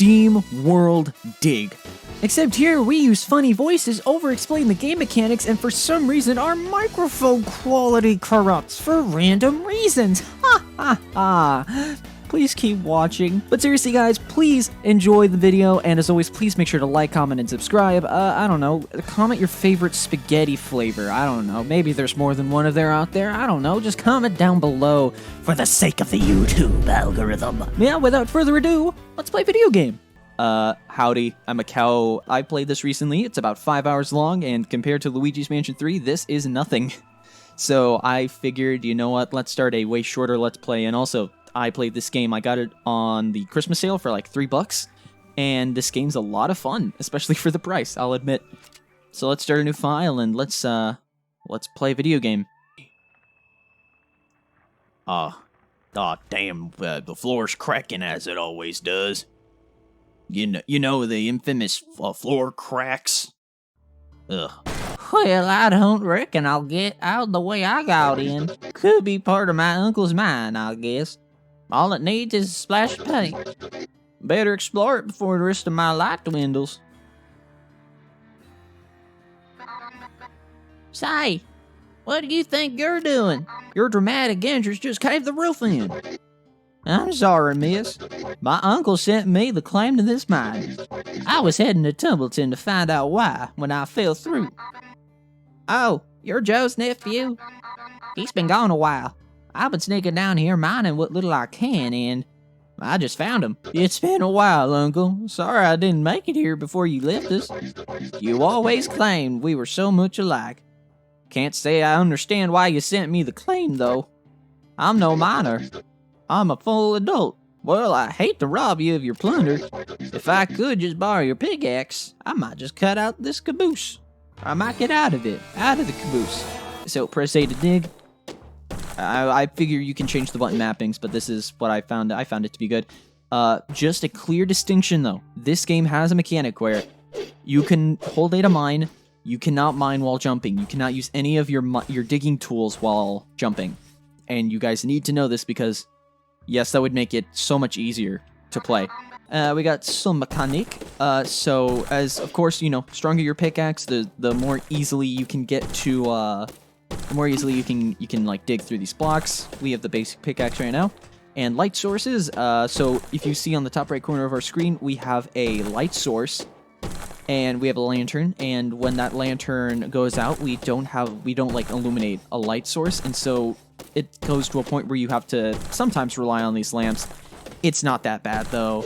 Steam World Dig. Except here, we use funny voices, over-explain the game mechanics, and for some reason, our microphone quality corrupts for random reasons. Ha ha ha. Please keep watching. But seriously, guys, please enjoy the video, and as always, please make sure to like, comment, and subscribe. I don't know, comment your favorite spaghetti flavor. I don't know, maybe there's more than one of there out there. I don't know, just comment down below for the sake of the YouTube algorithm. Yeah, without further ado, let's play video game. Howdy, I'm a cow. I played this recently. It's about 5 hours long, and compared to Luigi's Mansion 3, this is nothing. So I figured, you know what, let's start a way shorter Let's Play, and also, I played this game. I got it on the Christmas sale for like $3, and this game's a lot of fun, especially for the price, I'll admit. So let's start a new file, and let's play video game. Damn, the floor's cracking as it always does. You know the infamous floor cracks? Ugh. Well, I don't reckon I'll get out the way I got in. Could be part of my uncle's mind, I guess. All it needs is a splash of paint. Better explore it before the rest of my light dwindles. Say, what do you think you're doing? Your dramatic entrance just caved the roof in. I'm sorry, miss. My uncle sent me the claim to this mine. I was heading to Tumbleton to find out why when I fell through. Oh, you're Joe's nephew? He's been gone a while. I've been sneaking down here mining what little I can, and I just found him. It's been a while, Uncle. Sorry I didn't make it here before you left us. You always claimed we were so much alike. Can't say I understand why you sent me the claim, though. I'm no miner. I'm a full adult. Well, I hate to rob you of your plunder. If I could just borrow your pickaxe, I might just cut out this caboose. I might get out of it, out of the caboose. So press A to dig. I figure you can change the button mappings, but this is what I found. I found it to be good. Just a clear distinction, though. This game has a mechanic where you can hold A to mine. You cannot mine while jumping. You cannot use any of your digging tools while jumping. And you guys need to know this because, yes, that would make it so much easier to play. We got some mechanic. So as, of course, you know, stronger your pickaxe, the more easily you can get to, the more easily you can like dig through these blocks. We have the basic pickaxe right now. And light sources, so if you see on the top right corner of our screen, we have a light source. And we have a lantern, and when that lantern goes out, we don't like illuminate a light source, and so it goes to a point where you have to sometimes rely on these lamps. It's not that bad though,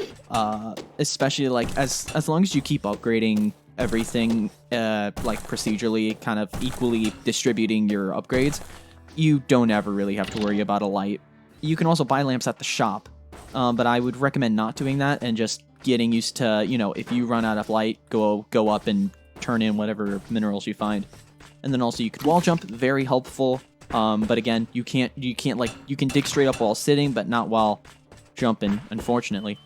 especially like as long as you keep upgrading everything, like procedurally, kind of equally distributing your upgrades, you don't ever really have to worry about a light. You can also buy lamps at the shop, but I would recommend not doing that and just getting used to, you know, if you run out of light, go up and turn in whatever minerals you find. And then also you could wall jump, very helpful. But again, you can dig straight up while sitting, but not while jumping, unfortunately.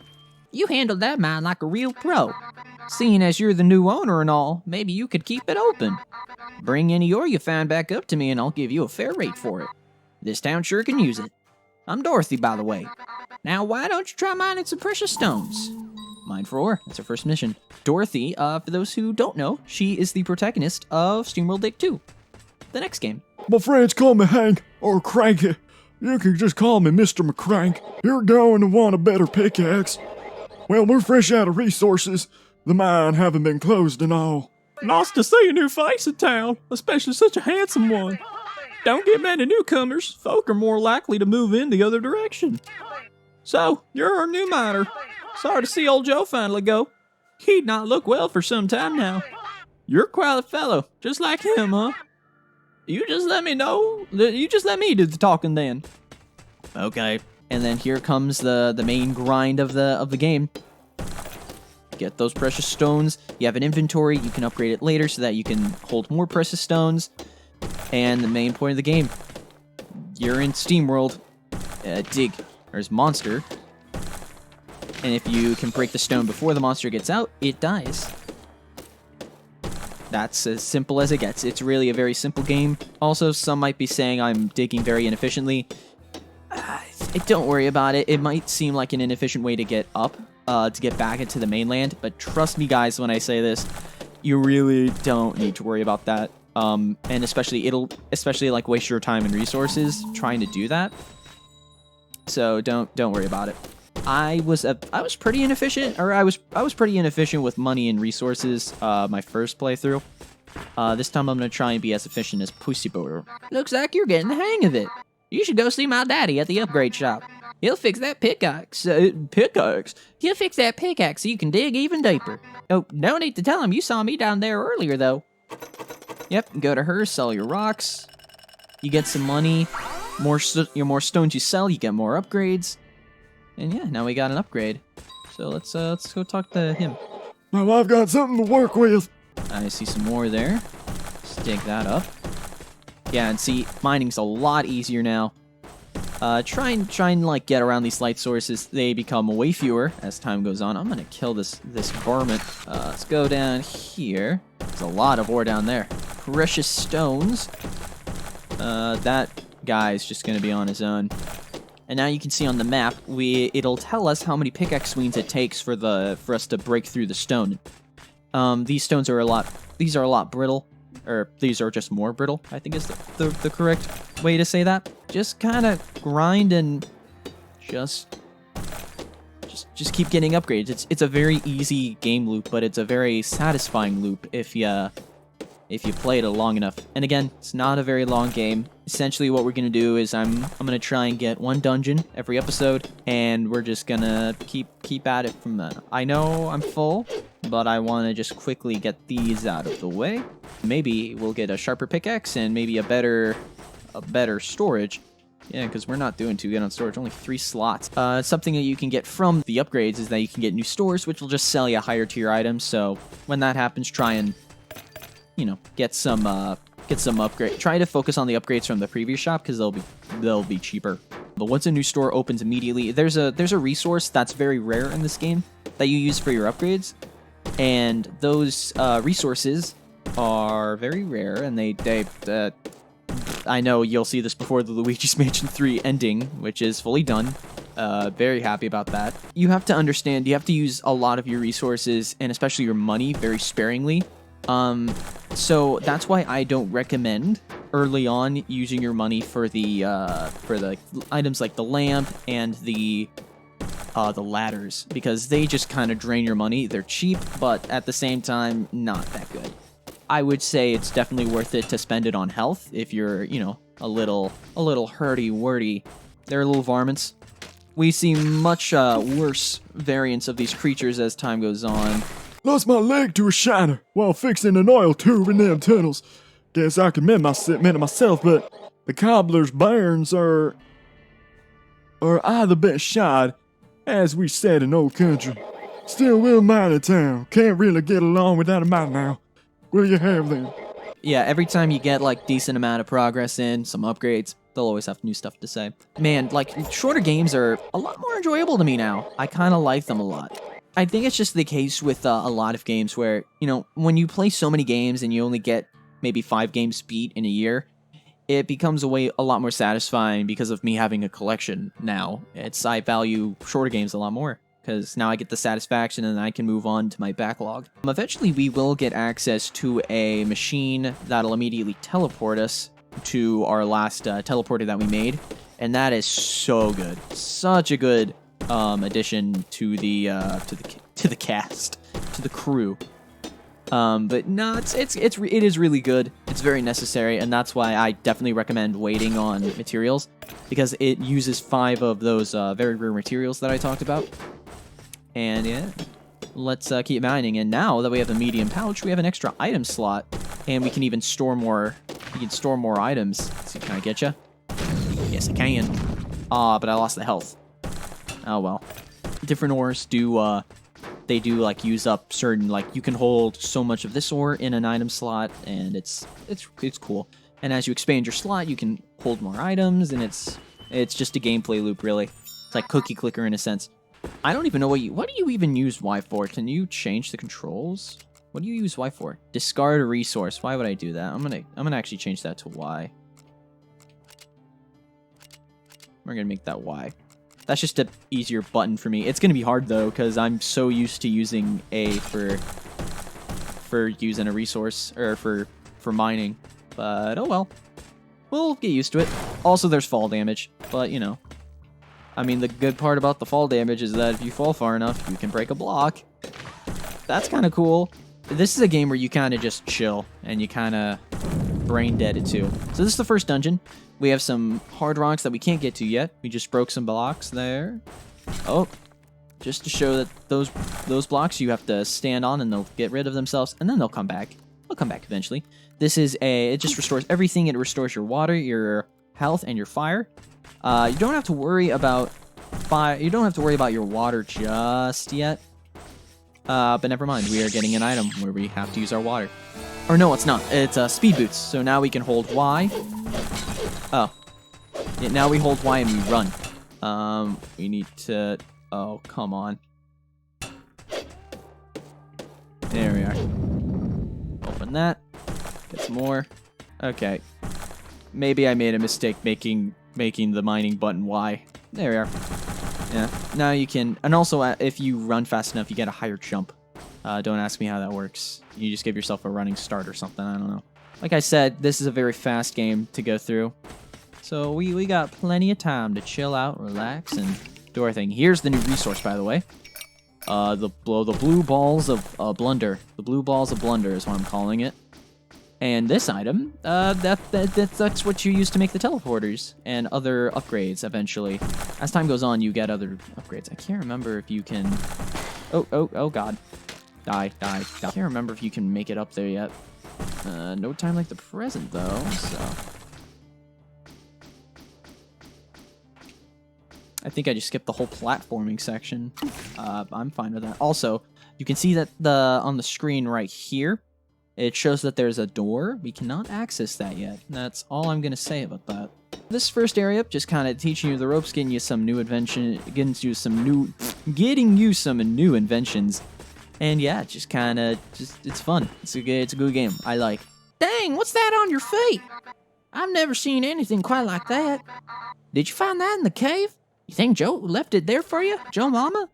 You handled that mine like a real pro. Seeing as you're the new owner and all, maybe you could keep it open. Bring any ore you find back up to me and I'll give you a fair rate for it. This town sure can use it. I'm Dorothy, by the way. Now why don't you try mining some precious stones? Mine for ore. That's our first mission. Dorothy, for those who don't know, she is the protagonist of SteamWorld Dig 2, the next game. My friends call me Hank, or Cranky. You can just call me Mr. McCrank. You're going to want a better pickaxe. Well, we're fresh out of resources, the mine having been closed and all. Nice to see a new face in town, especially such a handsome one. Don't get many newcomers. Folk are more likely to move in the other direction. So, you're our new miner. Sorry to see old Joe finally go. He'd not look well for some time now. You're quite a fellow, just like him, huh? You just let me know. You just let me do the talking then. Okay. And then here comes the main grind of the game. Get those precious stones. You have an inventory. You can upgrade it later so that you can hold more precious stones. And the main point of the game. You're in SteamWorld. Dig. There's monster. And if you can break the stone before the monster gets out, it dies. That's as simple as it gets. It's really a very simple game. Also, some might be saying I'm digging very inefficiently. Don't worry about it. It might seem like an inefficient way to get up, to get back into the mainland. But trust me, guys, when I say this, you really don't need to worry about that. And it'll like waste your time and resources trying to do that. So don't worry about it. I was pretty inefficient, or I was pretty inefficient with money and resources my first playthrough. This time I'm gonna try and be as efficient as Pussy Boater. Looks like you're getting the hang of it. You should go see my daddy at the upgrade shop. He'll fix that pickaxe. Pickaxe? He'll fix that pickaxe so you can dig even deeper. Oh, no need to tell him you saw me down there earlier, though. Yep, go to her, sell your rocks. You get some money. More stones you sell, you get more upgrades. And yeah, now we got an upgrade. So let's go talk to him. Now I've got something to work with. I see some more there. Let's dig that up. Yeah, and see, mining's a lot easier now. Try and like get around these light sources. They become way fewer as time goes on. I'm gonna kill this varmint. Let's go down here. There's a lot of ore down there. Precious stones. That guy's just gonna be on his own. And now you can see on the map, it'll tell us how many pickaxe swings it takes for us to break through the stone. These stones are a lot brittle, or these are just more brittle, I think is the correct way to say that. Just kind of grind and just keep getting upgrades. It's a very easy game loop, but it's a very satisfying loop if you play it long enough. And again, it's not a very long game. Essentially what we're going to do is I'm going to try and get one dungeon every episode, and we're just going to keep at it from that. I know I'm full, but I want to just quickly get these out of the way. Maybe we'll get a sharper pickaxe and maybe a better storage. Yeah, because we're not doing too good on storage, only 3 slots. Something that you can get from the upgrades is that you can get new stores, which will just sell you higher tier items. So when that happens, try and get some upgrade. Try to focus on the upgrades from the previous shop because they'll be cheaper. But once a new store opens immediately, there's a resource that's very rare in this game that you use for your upgrades, and those resources are very rare, and they I know you'll see this before the Luigi's Mansion 3 ending, which is fully done. Very happy about that. You have to understand, you have to use a lot of your resources, and especially your money, very sparingly. So that's why I don't recommend early on using your money for the items like the lamp and the ladders, because they just kind of drain your money. They're cheap, but at the same time, not that good. I would say it's definitely worth it to spend it on health if you're, a little hurdy-wordy. They're little varmints. We see much worse variants of these creatures as time goes on. Lost my leg to a shiner while fixing an oil tube in them tunnels. Guess I can mend it myself, but the cobbler's bairns are I the best shot, as we said in old country. Still will mine a town. Can't really get along without a mine now. Will you have them? Yeah, every time you get like decent amount of progress in, some upgrades, they'll always have new stuff to say. Man, like shorter games are a lot more enjoyable to me now. I kind of like them a lot. I think it's just the case with a lot of games where, when you play so many games and you only get maybe 5 games beat in a year, it becomes a lot more satisfying because of me having a collection now. I value shorter games a lot more because now I get the satisfaction and I can move on to my backlog. Eventually, we will get access to a machine that'll immediately teleport us to our last teleporter that we made, and that is so good. Such a good addition to the cast, to the crew. But no, it is really good. It's very necessary, and that's why I definitely recommend waiting on materials, because it uses 5 of those very rare materials that I talked about. And yeah, let's keep mining. And now that we have a medium pouch, we have an extra item slot, and we can even store more. You can store more items. Let's see, can I get you? Yes, I can. But I lost the health. Oh well. Different ores do like use up certain, like you can hold so much of this ore in an item slot, and it's cool. And as you expand your slot, you can hold more items, and it's just a gameplay loop really. It's like cookie clicker in a sense. I don't even know what do you even use Y for? Can you change the controls? What do you use Y for? Discard a resource. Why would I do that? I'm gonna actually change that to Y. We're gonna make that Y. That's just an easier button for me. It's gonna be hard though, because I'm so used to using A for using a resource, or for mining. But oh well. We'll get used to it. Also, there's fall damage, but you know. I mean, the good part about the fall damage is that if you fall far enough, you can break a block. That's kind of cool. This is a game where you kind of just chill, and you kind of brain dead it too. So this is the first dungeon. We have some hard rocks that we can't get to yet. We just broke some blocks there. Oh, just to show that those blocks you have to stand on, and they'll get rid of themselves, and then they'll come back. They'll come back eventually. This is it just restores everything. It restores your water, your health, and your fire. You don't have to worry about fire. You don't have to worry about your water just yet. But never mind. We are getting an item where we have to use our water. Or no, it's not. It's speed boots. So now we can hold Y. Oh, yeah, now we hold Y and we run. We need to. Oh, come on. There we are. Open that. Get some more. Okay. Maybe I made a mistake making the mining button Y. There we are. Yeah. Now you can... And also, if you run fast enough, you get a higher jump. Don't ask me how that works. You just give yourself a running start or something. I don't know. Like I said, this is a very fast game to go through. So we got plenty of time to chill out, relax, and do our thing. Here's the new resource, by the way. The blue balls of blunder. The blue balls of blunder is what I'm calling it. And this item, that's what you use to make the teleporters and other upgrades eventually. As time goes on, you get other upgrades. I can't remember if you can... Oh, God. Die. I can't remember if you can make it up there yet. No time like the present, though, so... I think I just skipped the whole platforming section. I'm fine with that. Also, you can see that on the screen right here, it shows that there's a door. We cannot access that yet. That's all I'm going to say about that. This first area, just kind of teaching you the ropes, getting you some new inventions. And yeah, just kind of, it's fun. It's a good game. I like. Dang, what's that on your feet? I've never seen anything quite like that. Did you find that in the cave? You think Joe left it there for you, Joe Mama?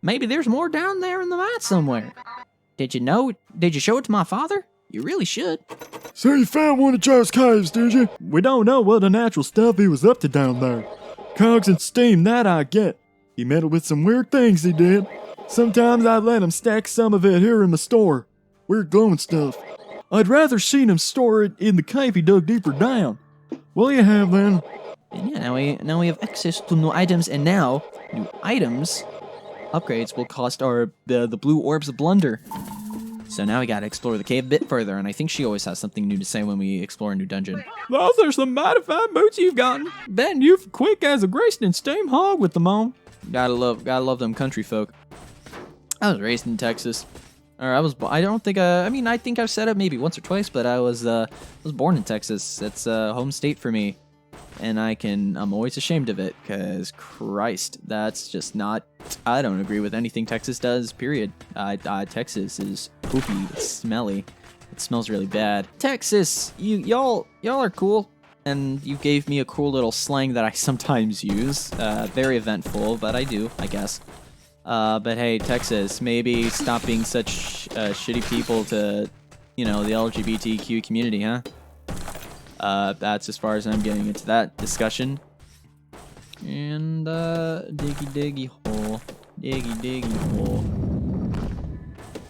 Maybe there's more down there in the mine somewhere. Did you show it to my father? You really should. So you found one of Joe's caves, did you? We don't know what unnatural stuff he was up to down there. Cogs and steam, that I get. He meddled with some weird things, he did. Sometimes I'd let him stack some of it here in the store. Weird glowing stuff. I'd rather seen him store it in the cave he dug deeper down. What do you have then? And yeah, now we have access to new items, and now new items upgrades will cost the blue orbs of blunder. So now we gotta explore the cave a bit further, and I think she always has something new to say when we explore a new dungeon. Those are some mighty fine boots you've gotten. Betting you're quick as a Grayson and steam hog with them on. Gotta love them country folk. I was raised in Texas. Or I think I've said it maybe once or twice, but I was born in Texas. It's a home state for me. And I'm always ashamed of it, because Christ, that's just not, I don't agree with anything Texas does, period. Texas is poopy, it's smelly, it smells really bad. Texas, y'all are cool, and you gave me a cool little slang that I sometimes use, very eventful, but I do, I guess. But hey, Texas, maybe stop being such shitty people to, the LGBTQ community, huh? That's as far as I'm getting into that discussion. And, diggy hole. Diggy hole.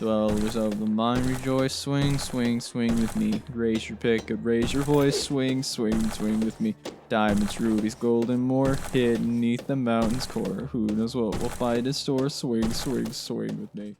Dwellers of the mine rejoice, swing with me. Raise your pick up, raise your voice, swing with me. Diamonds, rubies, gold, and more, hidden beneath the mountain's core. Who knows what we'll find in store, swing with me.